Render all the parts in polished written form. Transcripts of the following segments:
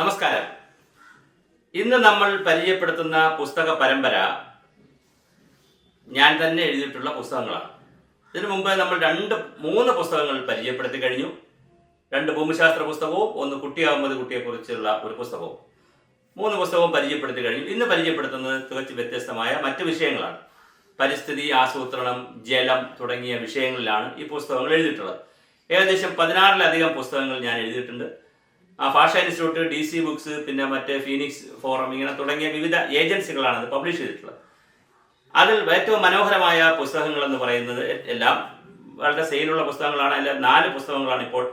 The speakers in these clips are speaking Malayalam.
നമസ്കാരം. ഇന്ന് നമ്മൾ പരിചയപ്പെടുത്തുന്ന പുസ്തക പരമ്പര ഞാൻ തന്നെ എഴുതിയിട്ടുള്ള പുസ്തകങ്ങളാണ്. ഇതിനു മുമ്പ് നമ്മൾ മൂന്ന് പുസ്തകങ്ങൾ പരിചയപ്പെടുത്തി കഴിഞ്ഞു. 2 ഭൂമിശാസ്ത്ര പുസ്തകവും 1 കുട്ടി അഹമ്മദ് കുട്ടിയെക്കുറിച്ചുള്ള ഒരു പുസ്തകവും. 3 പുസ്തകവും പരിചയപ്പെടുത്തി കഴിഞ്ഞു. ഇന്ന് പരിചയപ്പെടുത്തുന്നത് തികച്ചും വ്യത്യസ്തമായ മറ്റ് വിഷയങ്ങളാണ്. പരിസ്ഥിതി, ആസൂത്രണം, ജലം തുടങ്ങിയ വിഷയങ്ങളിലാണ് ഈ പുസ്തകങ്ങൾ എഴുതിയിട്ടുള്ളത്. ഏകദേശം 16-ലധികം പുസ്തകങ്ങൾ ഞാൻ എഴുതിയിട്ടുണ്ട്. ഭാഷ ഇൻസ്റ്റിറ്റ്യൂട്ട്, DC ബുക്സ്, പിന്നെ മറ്റ് ഫീനിക്സ് ഫോറം, ഇങ്ങനെ തുടങ്ങിയ വിവിധ ഏജൻസികളാണ് അത് പബ്ലിഷ് ചെയ്തിട്ടുള്ളത്. അതിൽ ഏറ്റവും മനോഹരമായ പുസ്തകങ്ങൾ എന്ന് പറയുന്നത് എല്ലാം വളരെ സെയിലുള്ള പുസ്തകങ്ങളാണ്. അതിൽ 4 പുസ്തകങ്ങളാണ് ഇപ്പോൾ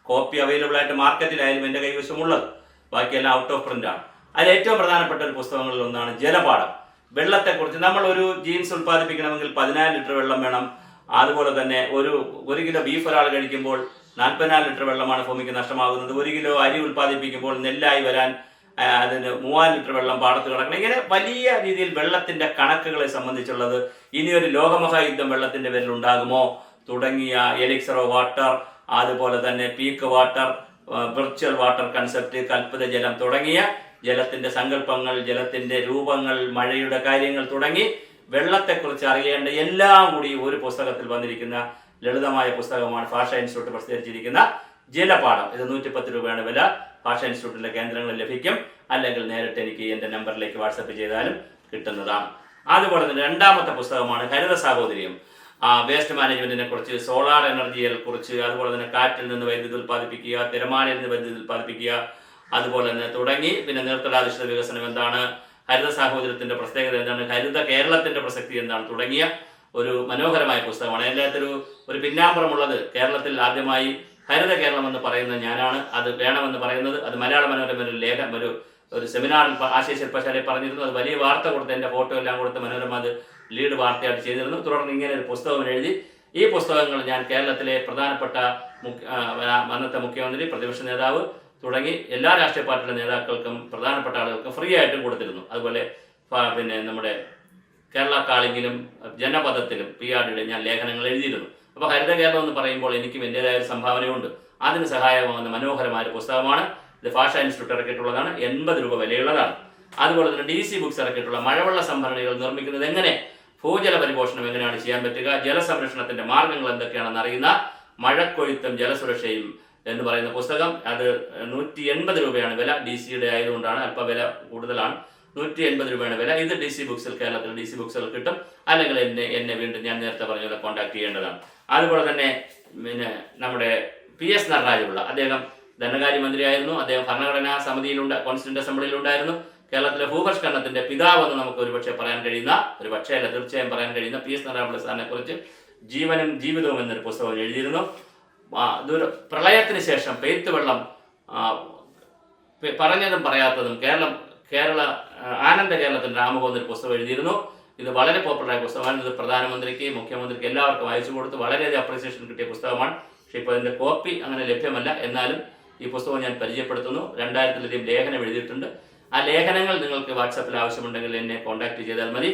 കോപ്പി അവൈലബിൾ ആയിട്ട് മാർക്കറ്റിലായാലും എൻ്റെ കൈവശമുള്ളത്. ബാക്കിയെല്ലാം ഔട്ട് ഓഫ് പ്രിന്റ് ആണ്. അതിൽ ഏറ്റവും പ്രധാനപ്പെട്ട ഒരു പുസ്തകങ്ങളിൽ ഒന്നാണ് ജലപാഠം. വെള്ളത്തെക്കുറിച്ച് നമ്മൾ ഒരു ജീൻസ് ഉൽപ്പാദിപ്പിക്കണമെങ്കിൽ 14 ലിറ്റർ വെള്ളം വേണം. അതുപോലെ തന്നെ ഒരു കിലോ ബീഫ് ഒരാൾ കഴിക്കുമ്പോൾ 44 ലിറ്റർ വെള്ളമാണ് ഭൂമിക്ക് നഷ്ടമാകുന്നത്. 1 കിലോ അരി ഉൽപ്പാദിപ്പിക്കുമ്പോൾ നെല്ലായി വരാൻ അതിന് 3000 ലിറ്റർ വെള്ളം പാടത്ത് കിടക്കണം. ഇങ്ങനെ വലിയ രീതിയിൽ വെള്ളത്തിന്റെ കണക്കുകളെ സംബന്ധിച്ചുള്ളത്, ഇനിയൊരു ലോകമഹായുദ്ധം വെള്ളത്തിന്റെ പേരിൽ ഉണ്ടാകുമോ തുടങ്ങിയ എലിക്സർ ഓഫ് വാട്ടർ, അതുപോലെ തന്നെ peak water, virtual water concept, കൽപ്പിത ജലം തുടങ്ങിയ ജലത്തിന്റെ സങ്കല്പങ്ങൾ, ജലത്തിന്റെ രൂപങ്ങൾ, മഴയുടെ കാര്യങ്ങൾ തുടങ്ങി വെള്ളത്തെക്കുറിച്ച് അറിയേണ്ട എല്ലാം കൂടി ഒരു പുസ്തകത്തിൽ വന്നിരിക്കുന്ന ലളിതമായ പുസ്തകമാണ് ഭാഷ ഇൻസ്റ്റിറ്റ്യൂട്ട് പ്രസിദ്ധീകരിച്ചിരിക്കുന്ന ജലപാഠം. ഇത് 110 രൂപയാണ് വില. ഭാഷ ഇൻസ്റ്റിറ്റ്യൂട്ടിന്റെ കേന്ദ്രങ്ങളിൽ ലഭിക്കും. അല്ലെങ്കിൽ നേരിട്ട് എനിക്ക് എൻ്റെ നമ്പറിലേക്ക് വാട്സപ്പ് ചെയ്താലും കിട്ടുന്നതാണ്. അതുപോലെ തന്നെ 2ാമത്തെ പുസ്തകമാണ് ഹരിത സാഹോദര്യം. വേസ്റ്റ് മാനേജ്മെന്റിനെ കുറിച്ച്, സോളാർ എനർജിയെ കുറിച്ച്, അതുപോലെ തന്നെ കാറ്റിൽ നിന്ന് വൈദ്യുതി ഉൽപ്പാദിപ്പിക്കുക, തിരമാലയിൽ നിന്ന് വൈദ്യുതി ഉൽപ്പാദിപ്പിക്കുക, അതുപോലെ തന്നെ തുടങ്ങി പിന്നെ നീർത്തടാധിഷ്ഠിത വികസനം എന്താണ്, ഹരിത സാഹോദര്യത്തിന്റെ പ്രത്യേകത എന്താണ്, ഹരിത കേരളത്തിന്റെ പ്രസക്തി എന്താണ് തുടങ്ങിയ ഒരു മനോഹരമായ പുസ്തകമാണ്. അതിനകത്തൊരു പിന്നാമ്പുറമുള്ളത്, കേരളത്തിൽ ആദ്യമായി ഹരിത കേരളം എന്ന് പറയുന്നത് ഞാനാണ്. അത് വേണമെന്ന് പറയുന്നത് അത് മലയാള മനോരമയിൽ ലേഖനം ഒരു സെമിനാറിൽ ആശയശില്പശാലയിൽ പറഞ്ഞിരുന്നു. അത് വലിയ വാർത്ത കൊടുത്ത് എൻ്റെ ഫോട്ടോ എല്ലാം കൊടുത്ത് മനോരമ അത് ലീഡ് വാർത്തയായിട്ട് ചെയ്തിരുന്നു. തുടർന്ന് ഇങ്ങനെ ഒരു പുസ്തകം എഴുതി. ഈ പുസ്തകങ്ങൾ ഞാൻ കേരളത്തിലെ പ്രധാനപ്പെട്ട അന്നത്തെ മുഖ്യമന്ത്രി, പ്രതിപക്ഷ നേതാവ് തുടങ്ങി എല്ലാ രാഷ്ട്രീയ പാർട്ടിയുടെ നേതാക്കൾക്കും പ്രധാനപ്പെട്ട ആളുകൾക്കും ഫ്രീ ആയിട്ടും കൊടുത്തിരുന്നു. അതുപോലെ പിന്നെ നമ്മുടെ കേരള കാളിങ്ങിലും ജനപദത്തിലും PRDയുടെ ഞാൻ ലേഖനങ്ങൾ എഴുതിയിരുന്നു. അപ്പോൾ ഹരിത കേരളം എന്ന് പറയുമ്പോൾ എനിക്കും എൻ്റെതായ ഒരു സംഭാവനയുണ്ട്. അതിന് സഹായമാകുന്ന മനോഹരമായ ഒരു പുസ്തകമാണ്. ഇത് ഭാഷ ഇൻസ്റ്റിറ്റ്യൂട്ട് ഇറക്കിയിട്ടുള്ളതാണ്. 80 രൂപ വിലയുള്ളതാണ്. അതുപോലെ തന്നെ DC ബുക്സ് ഇറക്കിയിട്ടുള്ള മഴവെള്ള സംഭരണികൾ നിർമ്മിക്കുന്നത് എങ്ങനെ, ഭൂജല പരിപോഷണം എങ്ങനെയാണ് ചെയ്യാൻ പറ്റുക, ജലസംരക്ഷണത്തിന്റെ മാർഗങ്ങൾ എന്തൊക്കെയാണെന്ന് അറിയുന്ന മഴക്കൊഴുത്തും ജലസുരക്ഷയും എന്ന് പറയുന്ന പുസ്തകം. അത് 180 രൂപയാണ് വില. DCയുടെ ആയതുകൊണ്ടാണ് അല്പ വില കൂടുതലാണ്. 180 രൂപയാണ് വില. ഇത് DC ബുക്സിൽ, കേരളത്തിൽ DC ബുക്സിൽ കിട്ടും. അല്ലെങ്കിൽ എന്നെ വീണ്ടും ഞാൻ നേരത്തെ പറഞ്ഞ പോലെ കോൺടാക്ട് ചെയ്യേണ്ടതാണ്. അതുപോലെ തന്നെ പിന്നെ നമ്മുടെ PS നടരാജപിള്ള, അദ്ദേഹം ധനകാര്യമന്ത്രിയായിരുന്നു. അദ്ദേഹം ഭരണഘടനാ കോൺസ്റ്റിറ്റ്യൂന്റ് അസംബ്ലിയിൽ ഉണ്ടായിരുന്നു. കേരളത്തിലെ ഭൂപരിഷ്കരണത്തിന്റെ പിതാവ് എന്ന് നമുക്ക് ഒരുപക്ഷെ പറയാൻ കഴിയുന്ന, തീർച്ചയായും പറയാൻ കഴിയുന്ന PS നടരാജപിള്ള സാറിനെ കുറിച്ച് ജീവനും ജീവിതവും എന്നൊരു പുസ്തകം എഴുതിയിരുന്നു. പ്രളയത്തിന് ശേഷം പെയ്ത്ത് വെള്ളം പറഞ്ഞതും പറയാത്തതും ആനന്ദ കേരളത്തിന്റെ ആമുഖം എന്നൊരു പുസ്തകം എഴുതിയിരുന്നു. ഇത് വളരെ പോപ്പുലറായ പുസ്തകമാണ്. ഇത് പ്രധാനമന്ത്രിക്ക്, മുഖ്യമന്ത്രിക്ക് എല്ലാവർക്കും അയച്ചു കൊടുത്ത് വളരെയധികം അപ്രീസിയേഷൻ കിട്ടിയ പുസ്തകമാണ്. പക്ഷേ ഇപ്പോൾ ഇതിൻ്റെ കോപ്പി അങ്ങനെ ലഭ്യമല്ല. എന്നാലും ഈ പുസ്തകം ഞാൻ പരിചയപ്പെടുത്തുന്നു. 2000-ലധികം ലേഖനം എഴുതിയിട്ടുണ്ട്. ആ ലേഖനങ്ങൾ നിങ്ങൾക്ക് വാട്സാപ്പിൽ ആവശ്യമുണ്ടെങ്കിൽ എന്നെ കോൺടാക്ട് ചെയ്താൽ മതി.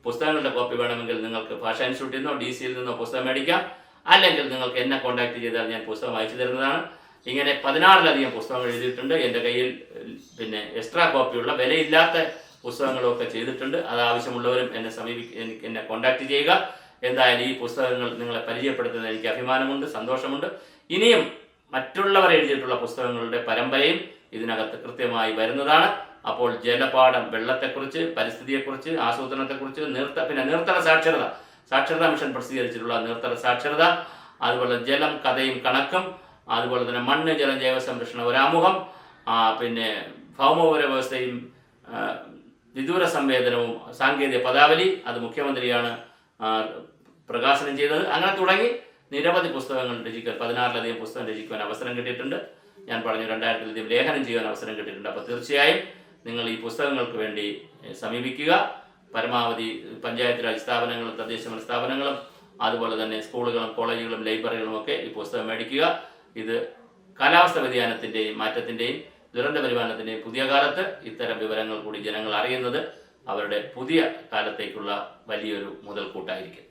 പുസ്തകങ്ങളുടെ കോപ്പി വേണമെങ്കിൽ നിങ്ങൾക്ക് ഭാഷാ ഇൻസ്റ്റിറ്റ്യൂട്ടിൽ നിന്നോ DCയിൽ നിന്നോ പുസ്തകം മേടിക്കാം. അല്ലെങ്കിൽ നിങ്ങൾക്ക് എന്നെ കോൺടാക്ട് ചെയ്താൽ ഞാൻ പുസ്തകം അയച്ചു തരുന്നതാണ്. ഇങ്ങനെ 16-ലധികം പുസ്തകങ്ങൾ എഴുതിയിട്ടുണ്ട്. എൻ്റെ കയ്യിൽ പിന്നെ എക്സ്ട്രാ കോപ്പിയുള്ള വിലയില്ലാത്ത പുസ്തകങ്ങളൊക്കെ ചെയ്തിട്ടുണ്ട്. അത് ആവശ്യമുള്ളവരും എന്നെ കോൺടാക്ട് ചെയ്യുക. എന്തായാലും ഈ പുസ്തകങ്ങൾ നിങ്ങളെ പരിചയപ്പെടുത്തുന്നതിൽ എനിക്ക് അഭിമാനമുണ്ട്, സന്തോഷമുണ്ട്. ഇനിയും മറ്റുള്ളവർ എഴുതിയിട്ടുള്ള പുസ്തകങ്ങളുടെ പരമ്പരയും ഇതിനകത്ത് കൃത്യമായി വരുന്നതാണ്. അപ്പോൾ ജലപാഠം, വെള്ളത്തെക്കുറിച്ച്, പരിസ്ഥിതിയെക്കുറിച്ച്, ആസൂത്രണത്തെക്കുറിച്ച്, നീർത്തട സാക്ഷരതാ മിഷൻ പ്രസിദ്ധീകരിച്ചിട്ടുള്ള നീർത്തട സാക്ഷരത, അതുപോലെ ജലം കഥയും കണക്കും, അതുപോലെ തന്നെ മണ്ണ്, ജലം, ജൈവ സംരക്ഷണ ഒരാമുഖം, പിന്നെ ഭൗമോപര വ്യവസ്ഥയും വിദൂര സംവേദനവും സാങ്കേതിക പദാവലി, അത് മുഖ്യമന്ത്രിയാണ് പ്രകാശനം ചെയ്തത്. അങ്ങനെ തുടങ്ങി നിരവധി പുസ്തകങ്ങൾ രചിക്കാൻ, 16-ലധികം പുസ്തകം രചിക്കുവാൻ അവസരം കിട്ടിയിട്ടുണ്ട്. ഞാൻ പറഞ്ഞു 2000-ലധികം ലേഖനം ചെയ്യാൻ അവസരം കിട്ടിയിട്ടുണ്ട്. അപ്പോൾ തീർച്ചയായും നിങ്ങൾ ഈ പുസ്തകങ്ങൾക്ക് വേണ്ടി സമീപിക്കുക. പരമാവധി പഞ്ചായത്ത് രാജ് സ്ഥാപനങ്ങളും തദ്ദേശഭരണ സ്ഥാപനങ്ങളും അതുപോലെ തന്നെ സ്കൂളുകളും കോളേജുകളും ലൈബ്രറികളും ഒക്കെ ഈ പുസ്തകം മേടിക്കുക. ഇത് കാലാവസ്ഥ വ്യതിയാനത്തിൻ്റെയും മാറ്റത്തിൻ്റെയും ദുരന്ത പരിപാലനത്തിൻ്റെയും പുതിയ കാലത്ത് ഇത്തരം വിവരങ്ങൾ കൂടി ജനങ്ങൾ അറിയുന്നത് അവരുടെ പുതിയ കാലത്തേക്കുള്ള വലിയൊരു മുതൽക്കൂട്ടായിരിക്കും.